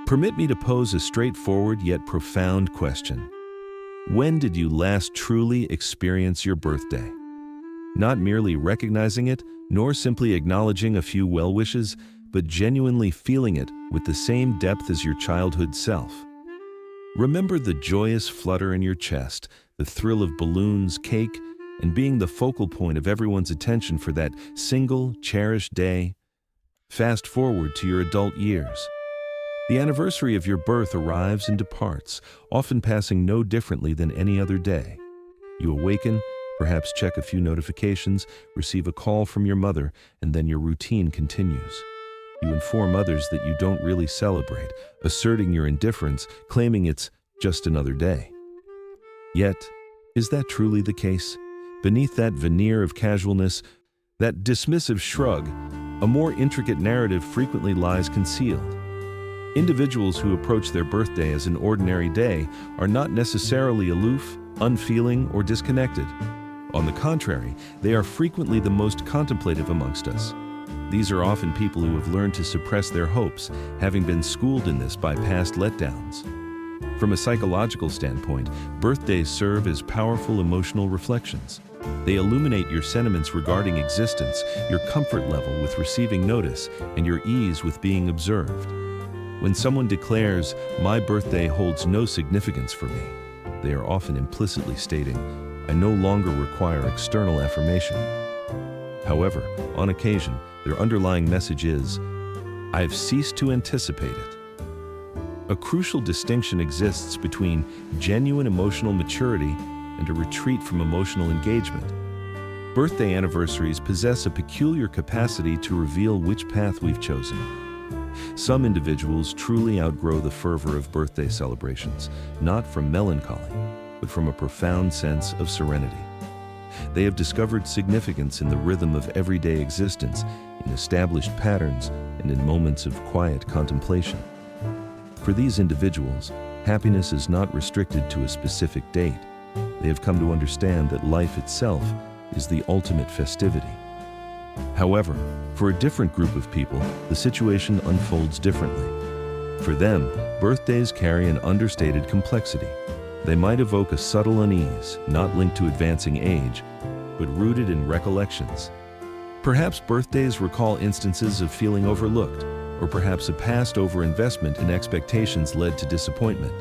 Permit me to pose a straightforward yet profound question. When did you last truly experience your birthday? Not merely recognizing it, nor simply acknowledging a few well wishes, but genuinely feeling it with the same depth as your childhood self. Remember the joyous flutter in your chest, the thrill of balloons, cake, and being the focal point of everyone's attention for that single, cherished day. Fast forward to your adult years. The anniversary of your birth arrives and departs, often passing no differently than any other day. You awaken, perhaps check a few notifications, receive a call from your mother, and then your routine continues. You inform others that you don't really celebrate, asserting your indifference, claiming it's just another day. Yet, is that truly the case? Beneath that veneer of casualness, that dismissive shrug, a more intricate narrative frequently lies concealed. Individuals who approach their birthday as an ordinary day are not necessarily aloof, unfeeling, or disconnected. On the contrary, they are frequently the most contemplative amongst us. These are often people who have learned to suppress their hopes, having been schooled in this by past letdowns. From a psychological standpoint, birthdays serve as powerful emotional reflections. They illuminate your sentiments regarding existence, your comfort level with receiving notice, and your ease with being observed. When someone declares, "My birthday holds no significance for me," they are often implicitly stating, "I no longer require external affirmation." However, on occasion, their underlying message is, "I've ceased to anticipate it." A crucial distinction exists between genuine emotional maturity and a retreat from emotional engagement. Birthday anniversaries possess a peculiar capacity to reveal which path we've chosen. Some individuals truly outgrow the fervor of birthday celebrations, not from melancholy, but from a profound sense of serenity. They have discovered significance in the rhythm of everyday existence, in established patterns, and in moments of quiet contemplation. For these individuals, happiness is not restricted to a specific date. They have come to understand that life itself is the ultimate festivity. However, for a different group of people, the situation unfolds differently. For them, birthdays carry an understated complexity. They might evoke a subtle unease, not linked to advancing age, but rooted in recollections. Perhaps birthdays recall instances of feeling overlooked, or perhaps a past overinvestment in expectations led to disappointment.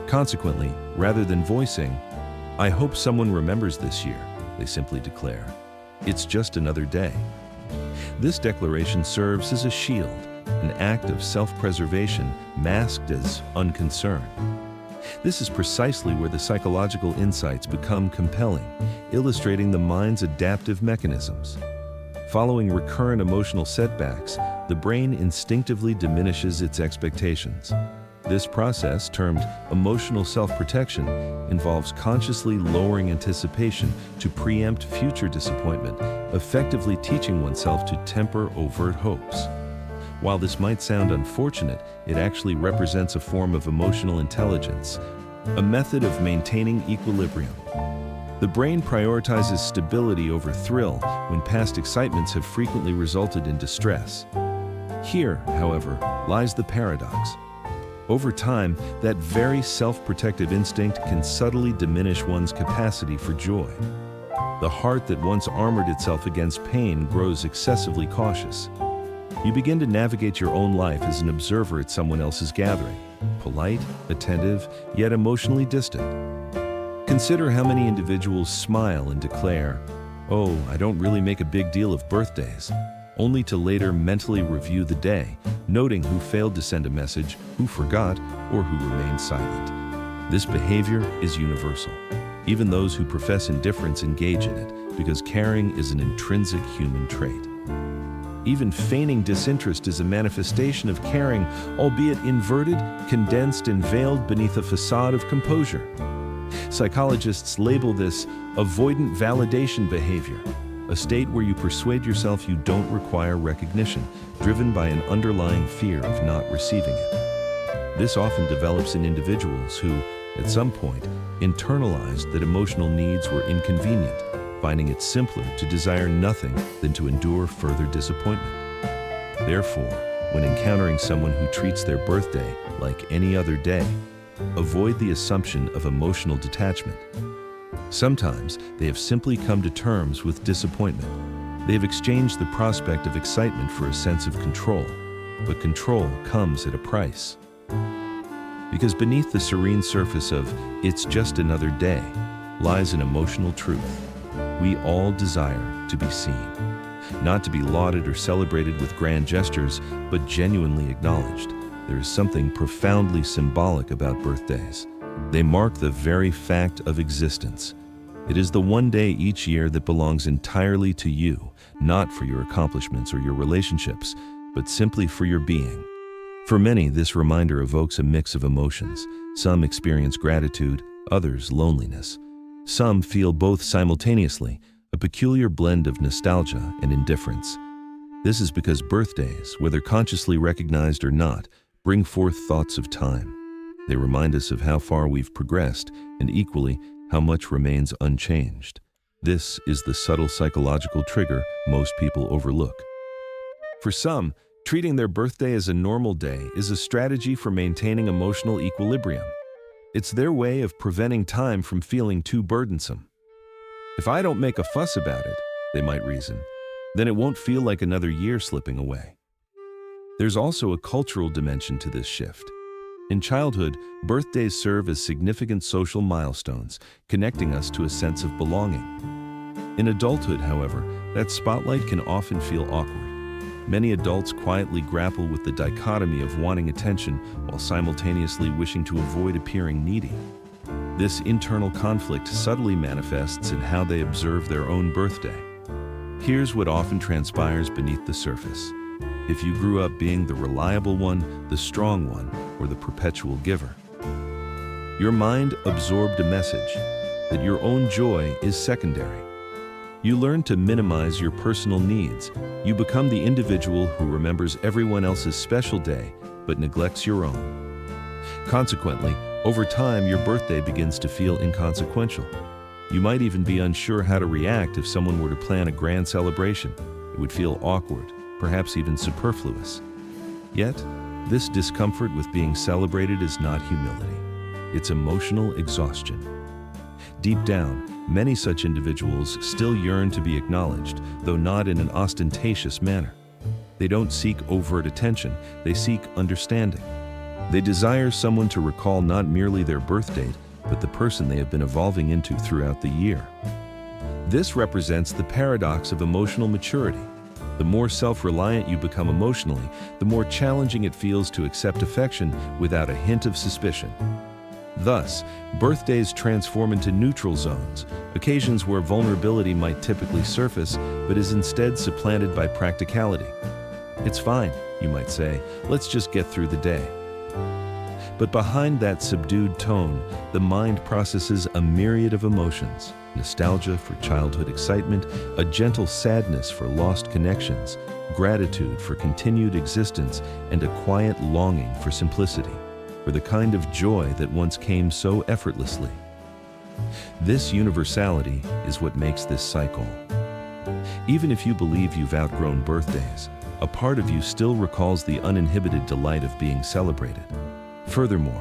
Consequently, rather than voicing, "I hope someone remembers this year," they simply declare, "It's just another day." This declaration serves as a shield, an act of self-preservation masked as unconcern. This is precisely where the psychological insights become compelling, illustrating the mind's adaptive mechanisms. Following recurrent emotional setbacks, the brain instinctively diminishes its expectations. This process, termed emotional self-protection, involves consciously lowering anticipation to preempt future disappointment, effectively teaching oneself to temper overt hopes. While this might sound unfortunate, it actually represents a form of emotional intelligence, a method of maintaining equilibrium. The brain prioritizes stability over thrill when past excitements have frequently resulted in distress. Here, however, lies the paradox. Over time, that very self-protective instinct can subtly diminish one's capacity for joy. The heart that once armored itself against pain grows excessively cautious. You begin to navigate your own life as an observer at someone else's gathering, polite, attentive, yet emotionally distant. Consider how many individuals smile and declare, "Oh, I don't really make a big deal of birthdays," only to later mentally review the day, noting who failed to send a message, who forgot, or who remained silent. This behavior is universal. Even those who profess indifference engage in it, because caring is an intrinsic human trait. Even feigning disinterest is a manifestation of caring, albeit inverted, condensed, and veiled beneath a facade of composure. Psychologists label this avoidant validation behavior, a state where you persuade yourself you don't require recognition, driven by an underlying fear of not receiving it. This often develops in individuals who, at some point, internalized that emotional needs were inconvenient, finding it simpler to desire nothing than to endure further disappointment. Therefore, when encountering someone who treats their birthday like any other day, avoid the assumption of emotional detachment. Sometimes they have simply come to terms with disappointment. They have exchanged the prospect of excitement for a sense of control, but control comes at a price. Because beneath the serene surface of "it's just another day" lies an emotional truth. We all desire to be seen, not to be lauded or celebrated with grand gestures, but genuinely acknowledged. There is something profoundly symbolic about birthdays. They mark the very fact of existence. It is the one day each year that belongs entirely to you, not for your accomplishments or your relationships, but simply for your being. For many, this reminder evokes a mix of emotions. Some experience gratitude, others loneliness. Some feel both simultaneously, a peculiar blend of nostalgia and indifference. This is because birthdays, whether consciously recognized or not, bring forth thoughts of time. They remind us of how far we've progressed and equally how much remains unchanged. This is the subtle psychological trigger most people overlook. For some, treating their birthday as a normal day is a strategy for maintaining emotional equilibrium. It's their way of preventing time from feeling too burdensome. If I don't make a fuss about it, they might reason, then it won't feel like another year slipping away. There's also a cultural dimension to this shift. In childhood, birthdays serve as significant social milestones, connecting us to a sense of belonging. In adulthood, however, that spotlight can often feel awkward. Many adults quietly grapple with the dichotomy of wanting attention while simultaneously wishing to avoid appearing needy. This internal conflict subtly manifests in how they observe their own birthday. Here's what often transpires beneath the surface. If you grew up being the reliable one, the strong one, or the perpetual giver, your mind absorbed a message that your own joy is secondary. You learn to minimize your personal needs. You become the individual who remembers everyone else's special day, but neglects your own. Consequently, over time, your birthday begins to feel inconsequential. You might even be unsure how to react if someone were to plan a grand celebration. It would feel awkward, perhaps even superfluous. Yet, this discomfort with being celebrated is not humility. It's emotional exhaustion. Deep down, many such individuals still yearn to be acknowledged, though not in an ostentatious manner. They don't seek overt attention, they seek understanding. They desire someone to recall not merely their birth date, but the person they have been evolving into throughout the year. This represents the paradox of emotional maturity. The more self-reliant you become emotionally, the more challenging it feels to accept affection without a hint of suspicion. Thus, birthdays transform into neutral zones, occasions where vulnerability might typically surface, but is instead supplanted by practicality. It's fine, you might say, let's just get through the day. But behind that subdued tone, the mind processes a myriad of emotions: nostalgia for childhood excitement, a gentle sadness for lost connections, gratitude for continued existence, and a quiet longing for simplicity, for the kind of joy that once came so effortlessly. This universality is what makes this cycle. Even if you believe you've outgrown birthdays, a part of you still recalls the uninhibited delight of being celebrated. Furthermore,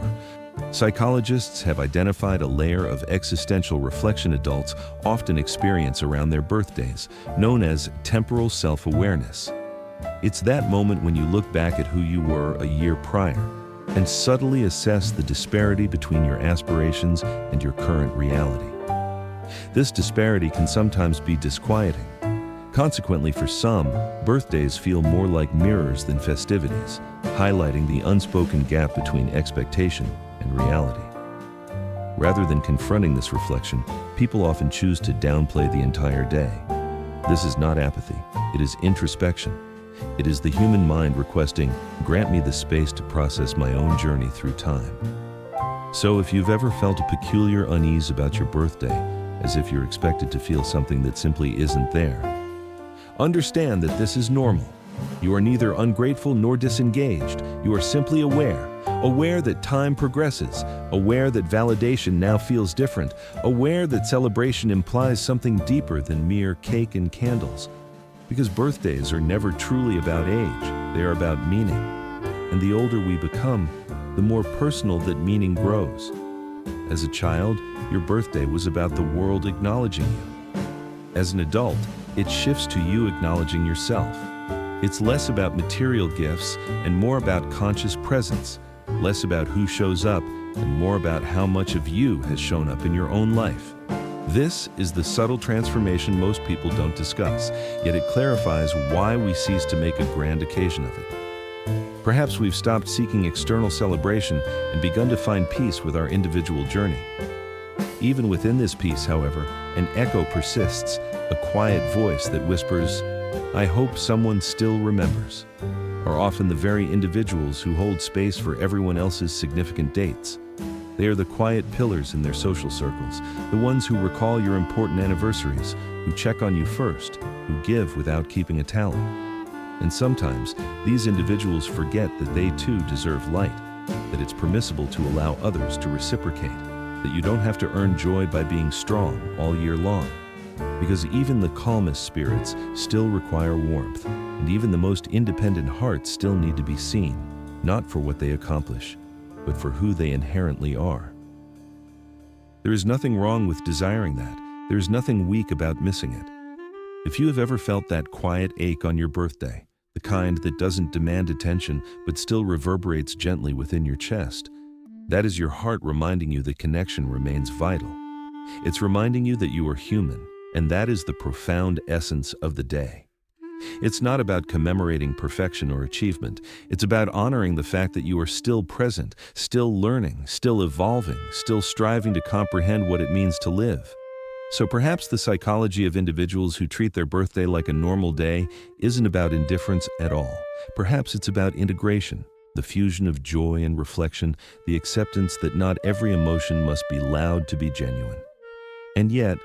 psychologists have identified a layer of existential reflection adults often experience around their birthdays, known as temporal self-awareness. It's that moment when you look back at who you were a year prior and subtly assess the disparity between your aspirations and your current reality. This disparity can sometimes be disquieting. Consequently, for some, birthdays feel more like mirrors than festivities, highlighting the unspoken gap between expectation and reality. Rather than confronting this reflection, people often choose to downplay the entire day. This is not apathy, it is introspection. It is the human mind requesting, "Grant me the space to process my own journey through time." So if you've ever felt a peculiar unease about your birthday, as if you're expected to feel something that simply isn't there, understand that this is normal. You are neither ungrateful nor disengaged. You are simply aware that time progresses, aware that validation now feels different, aware that celebration implies something deeper than mere cake and candles. Because birthdays are never truly about age, they are about meaning. And the older we become, the more personal that meaning grows. As a child, your birthday was about the world acknowledging you. As an adult, it shifts to you acknowledging yourself. It's less about material gifts and more about conscious presence, less about who shows up and more about how much of you has shown up in your own life. This is the subtle transformation most people don't discuss, yet it clarifies why we cease to make a grand occasion of it. Perhaps we've stopped seeking external celebration and begun to find peace with our individual journey. Even within this peace, however, an echo persists, a quiet voice that whispers, "I hope someone still remembers," are often the very individuals who hold space for everyone else's significant dates. They are the quiet pillars in their social circles, the ones who recall your important anniversaries, who check on you first, who give without keeping a tally. And sometimes, these individuals forget that they too deserve light, that it's permissible to allow others to reciprocate, that you don't have to earn joy by being strong all year long. Because even the calmest spirits still require warmth, and even the most independent hearts still need to be seen, not for what they accomplish, but for who they inherently are. There is nothing wrong with desiring that. There is nothing weak about missing it. If you have ever felt that quiet ache on your birthday, the kind that doesn't demand attention but still reverberates gently within your chest, that is your heart reminding you that connection remains vital. It's reminding you that you are human, and that is the profound essence of the day. It's not about commemorating perfection or achievement. It's about honoring the fact that you are still present, still learning, still evolving, still striving to comprehend what it means to live. So perhaps the psychology of individuals who treat their birthday like a normal day isn't about indifference at all. Perhaps it's about integration, the fusion of joy and reflection, the acceptance that not every emotion must be loud to be genuine. And yet,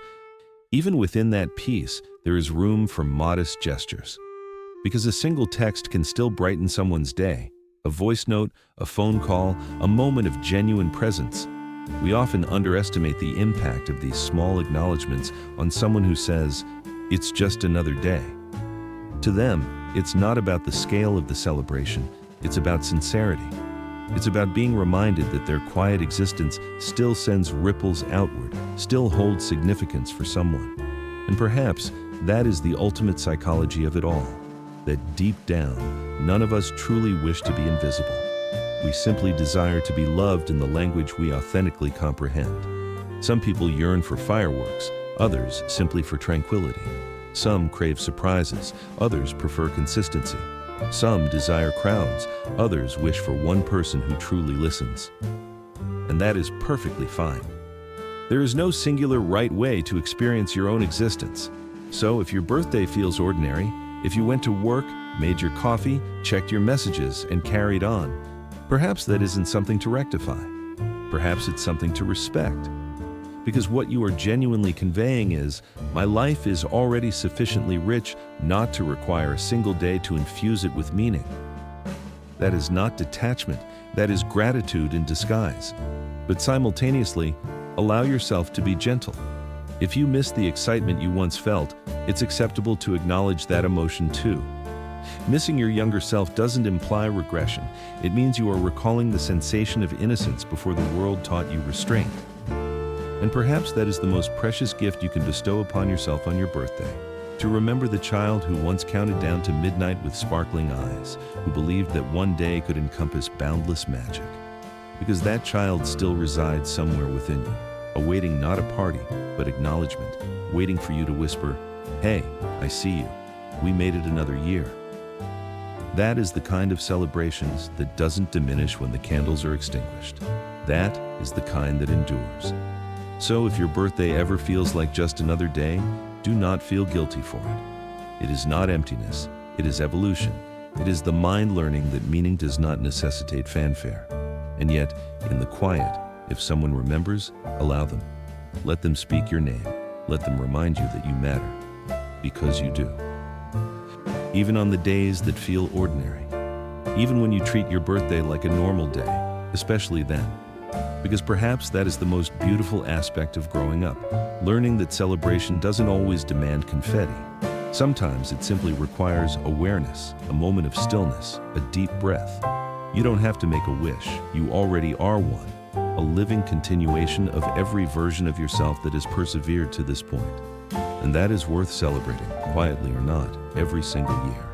even within that peace, there is room for modest gestures. Because a single text can still brighten someone's day, a voice note, a phone call, a moment of genuine presence. We often underestimate the impact of these small acknowledgments on someone who says, "It's just another day." To them, it's not about the scale of the celebration, it's about sincerity. It's about being reminded that their quiet existence still sends ripples outward, still holds significance for someone. And perhaps that is the ultimate psychology of it all, that deep down, none of us truly wish to be invisible. We simply desire to be loved in the language we authentically comprehend. Some people yearn for fireworks, others simply for tranquility. Some crave surprises, others prefer consistency. Some desire crowds, others wish for one person who truly listens. And that is perfectly fine. There is no singular right way to experience your own existence. So if your birthday feels ordinary, if you went to work, made your coffee, checked your messages, and carried on, perhaps that isn't something to rectify. Perhaps it's something to respect. Because what you are genuinely conveying is, my life is already sufficiently rich not to require a single day to infuse it with meaning. That is not detachment, that is gratitude in disguise. But simultaneously, allow yourself to be gentle. If you miss the excitement you once felt, it's acceptable to acknowledge that emotion too. Missing your younger self doesn't imply regression. It means you are recalling the sensation of innocence before the world taught you restraint. And perhaps that is the most precious gift you can bestow upon yourself on your birthday, to remember the child who once counted down to midnight with sparkling eyes, who believed that one day could encompass boundless magic. Because that child still resides somewhere within you, awaiting not a party, but acknowledgement, waiting for you to whisper, "Hey, I see you. We made it another year." That is the kind of celebrations that doesn't diminish when the candles are extinguished. That is the kind that endures. So if your birthday ever feels like just another day, do not feel guilty for it. It is not emptiness, it is evolution. It is the mind learning that meaning does not necessitate fanfare. And yet, in the quiet, if someone remembers, allow them. Let them speak your name. Let them remind you that you matter, because you do. Even on the days that feel ordinary. Even when you treat your birthday like a normal day, especially then. Because perhaps that is the most beautiful aspect of growing up, learning that celebration doesn't always demand confetti. Sometimes it simply requires awareness, a moment of stillness, a deep breath. You don't have to make a wish, you already are one, a living continuation of every version of yourself that has persevered to this point. And that is worth celebrating, quietly or not, every single year.